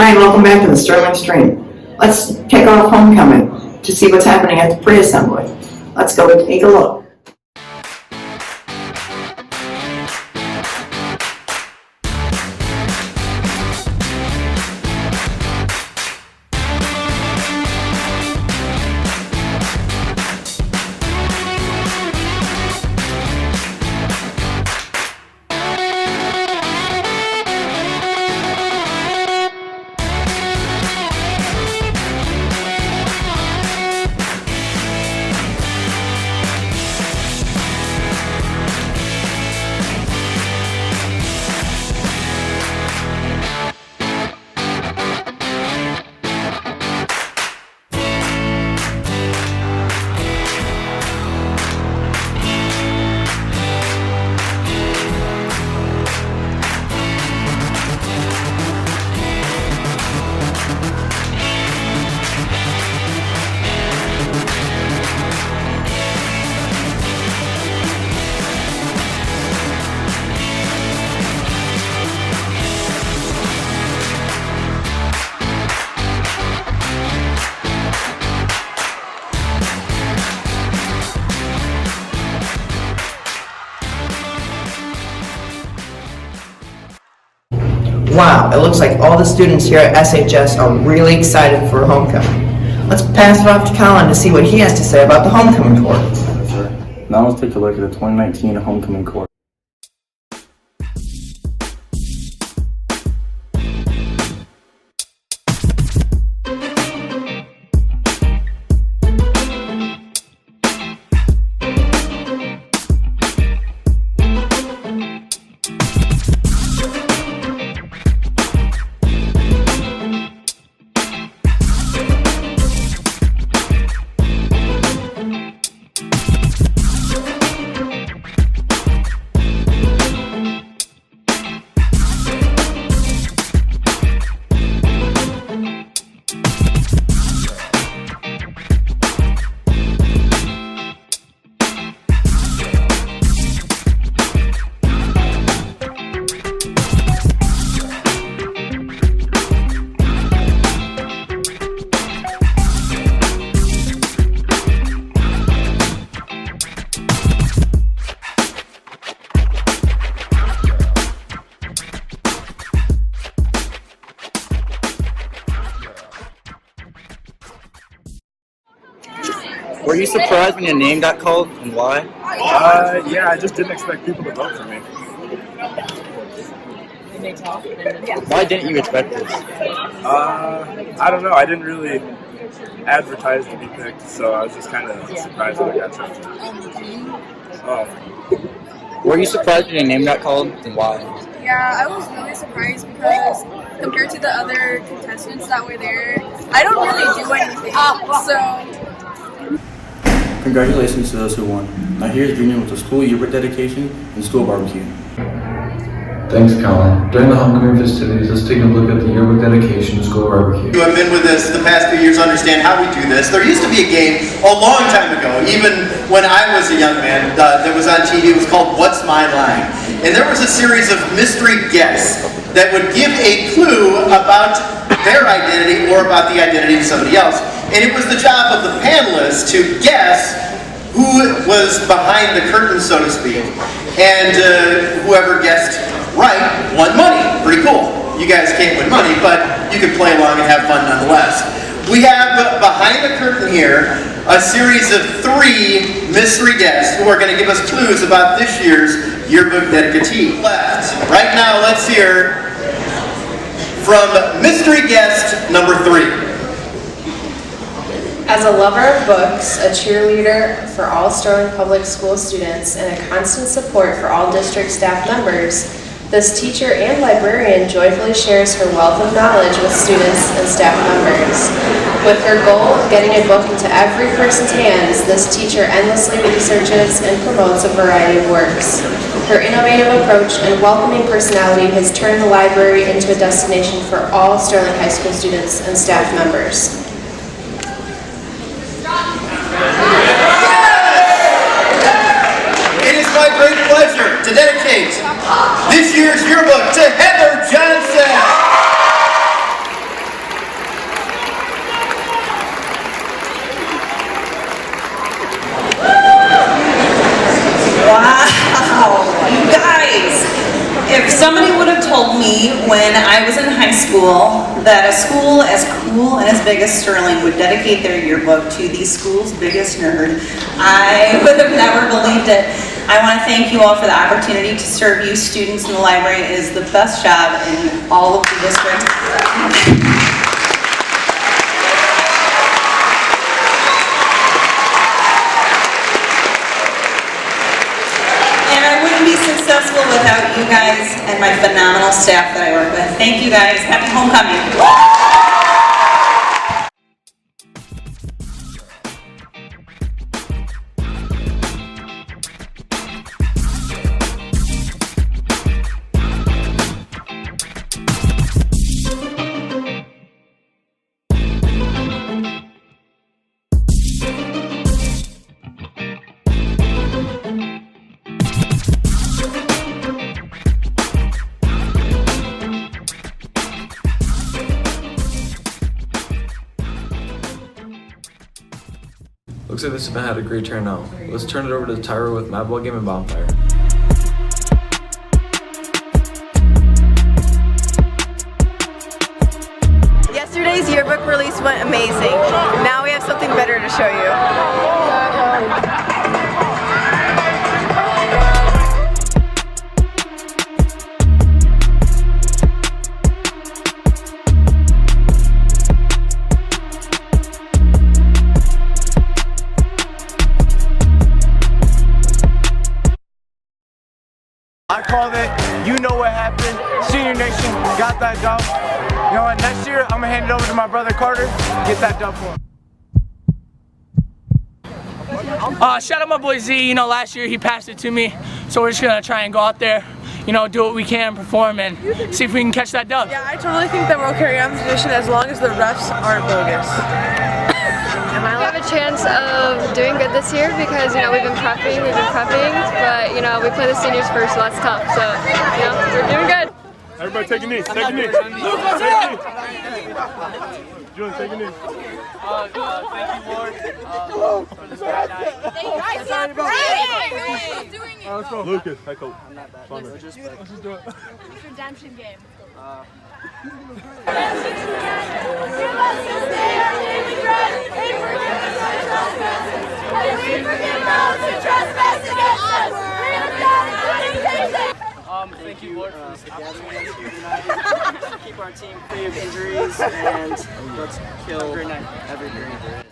Hi, and welcome back to the Sterling Stream. Let's take off homecoming to see what's happening at the pre-assembly. Let's go take a look. Wow, it looks like all the students here at SHS are really excited for homecoming. Let's pass it off to Colin to see what he has to say about the homecoming court. Now let's take a look at the 2019 homecoming court. Were you surprised when your name got called, and why? Yeah, I just didn't expect people to vote for me. Why didn't you expect this? I don't know. I didn't really advertise to be picked, so I was just kind of surprised that I got chosen. Were you surprised when your name got called, and why? Yeah, I was really surprised because compared to the other contestants that were there, I don't really do anything. So. Congratulations to those who won. Now here's Junior with the school yearbook dedication and school barbecue. Thanks, Colin. During the homecoming festivities, let's take a look at the yearbook dedication and school barbecue. Who have been with us the past few years understand how we do this. There used to be a game a long time ago, even when I was a young man, that was on TV. It was called What's My Line? And there was a series of mystery guests that would give a clue about their identity or about the identity of somebody else. And it was the job of the panelists to guess who was behind the curtain, so to speak. And whoever guessed right won money. Pretty cool. You guys can't win money, but you can play along and have fun nonetheless. We have behind the curtain here a series of 3 mystery guests who are going to give us clues about this year's yearbook dedicatee. Left. Right now, let's hear from mystery guest number 3. As a lover of books, a cheerleader for all Sterling Public School students, and a constant support for all district staff members, this teacher and librarian joyfully shares her wealth of knowledge with students and staff members. With her goal of getting a book into every person's hands, this teacher endlessly researches and promotes a variety of works. Her innovative approach and welcoming personality has turned the library into a destination for all Sterling High School students and staff members. It is my great pleasure to dedicate this year's yearbook to Heather Johnson. me when I was in high school that a school as cool and as big as Sterling would dedicate their yearbook to the school's biggest nerd. I would have never believed it. I want to thank you all for the opportunity to serve you students in the library. It is the best job in all of the district. Be successful without you guys and my phenomenal staff that I work with. Thank you guys. Happy homecoming. Looks like this event had a great turnout. Let's turn it over to Tyra with Mad Ball Game and Bonfire. Yesterday's yearbook release went amazing. Now we have something better to show you. I called it, you know what happened, Senior Nation got that dub. You know what, next year I'm gonna hand it over to my brother Carter, get that dub for him. Shout out my boy Z, you know, last year he passed it to me, so we're just gonna try and go out there, you know, do what we can, perform, and see if we can catch that dub. Yeah, I totally think that we'll carry on the tradition as long as the refs aren't bogus. We have a chance of doing good this year because, you know, we've been prepping, but, you know, we play the seniors first, so that's tough. So, you know, we're doing good. Everybody take a knee, take a knee. Julian, take a knee. Thank you, Lord, for this great night. Let's go. Lucas, hey coach. Let's just do it. Redemption game. Thank you, Lord, for this opportunity to keep our team free of injuries, and let's kill every dream there is.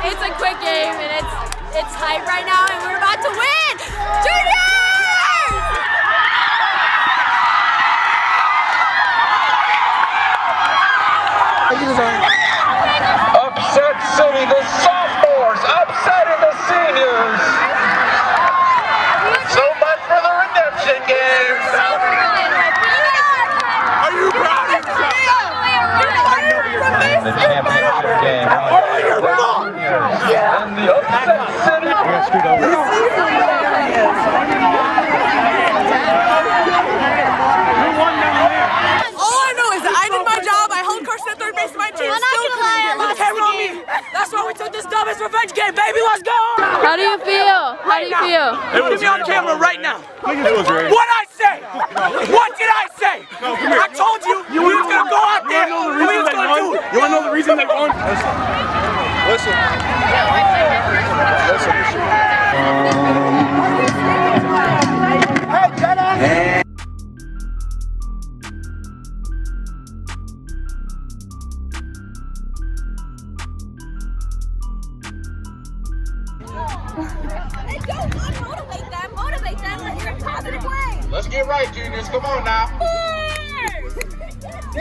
It's a quick game and it's hype right now and we're about to win! Juniors! Upset City, the sophomores upsetting the seniors. So much for the redemption game. Are you proud of yourself? The championship game. And the upset city. All I know is that I did my job. I held course at third base of my team. Still couldn't get the camera on me. That's why we took this dub as revenge game, baby. Let's go! How do you feel? How do you feel? Put me on camera right now. It was great. What'd I say? What did I say? I told you we was gonna go out there. We was gonna do it. You wanna know the reason they won? Listen. Hey, Jenna! Motivate them in a positive way. Let's get right, juniors. Come on now. I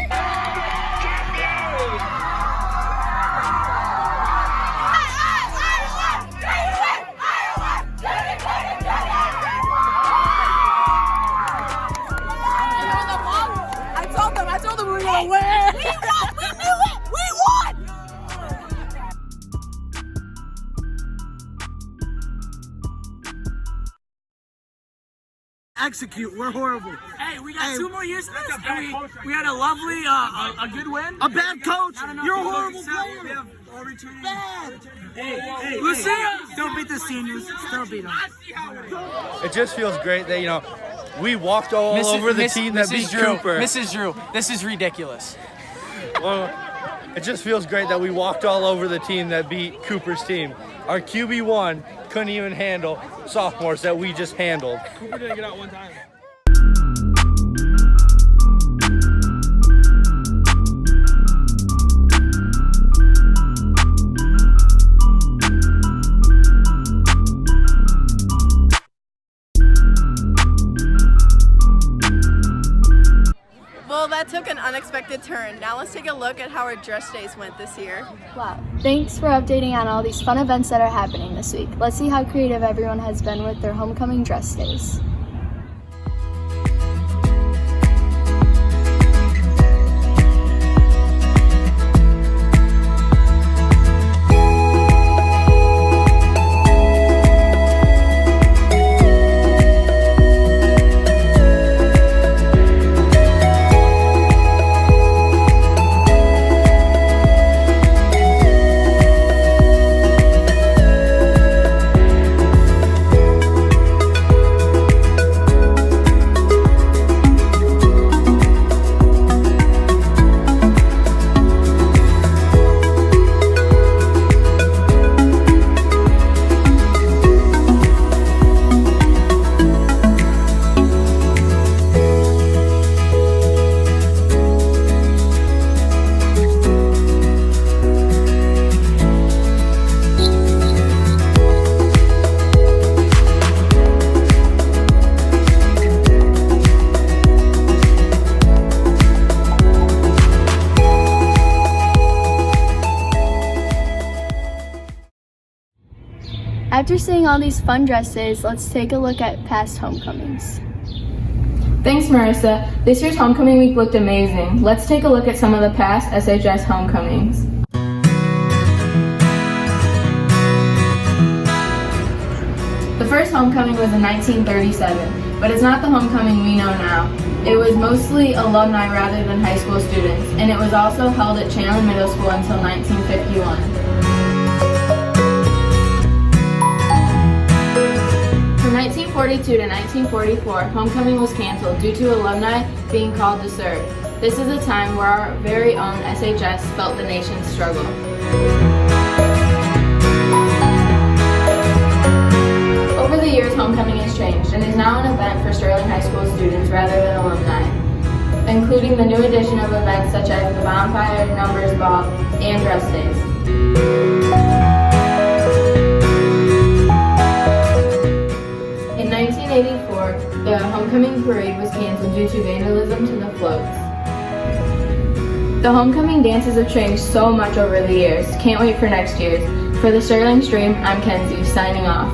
told them we were gonna win. We won! We knew it! We won! Execute. We're horrible. Hey, we got 2 more years of this, and we had a lovely, a good win. A bad coach. You're a horrible We player. have all returning. Bad. Hey, Lucia! Don't beat the seniors. Don't beat them. It just feels great that, we walked all over the team that beat Cooper. Mrs. Drew, this is ridiculous. Well, it just feels great that we walked all over the team that beat Cooper's team. Our QB1 couldn't even handle sophomores that we just handled. Cooper didn't get out one time. Well, that took an unexpected turn. Now let's take a look at how our dress days went this year. Wow. Thanks for updating on all these fun events that are happening this week. Let's see how creative everyone has been with their homecoming dress days. After seeing all these fun dress days, let's take a look at past homecomings. Thanks, Marissa. This year's homecoming week looked amazing. Let's take a look at some of the past SHS homecomings. The first homecoming was in 1937, but it's not the homecoming we know now. It was mostly alumni rather than high school students, and it was also held at Chandler Middle School until 1951. From 1942 to 1944, homecoming was canceled due to alumni being called to serve. This is a time where our very own SHS felt the nation's struggle. Over the years, homecoming has changed and is now an event for Sterling High School students rather than alumni, including the new addition of events such as the Bonfire, Numbers Ball, and Dress Days. In 1984, the homecoming parade was canceled due to vandalism to the floats. The homecoming dances have changed so much over the years. Can't wait for next year's. For the Sterling Stream, I'm Kenzie, signing off.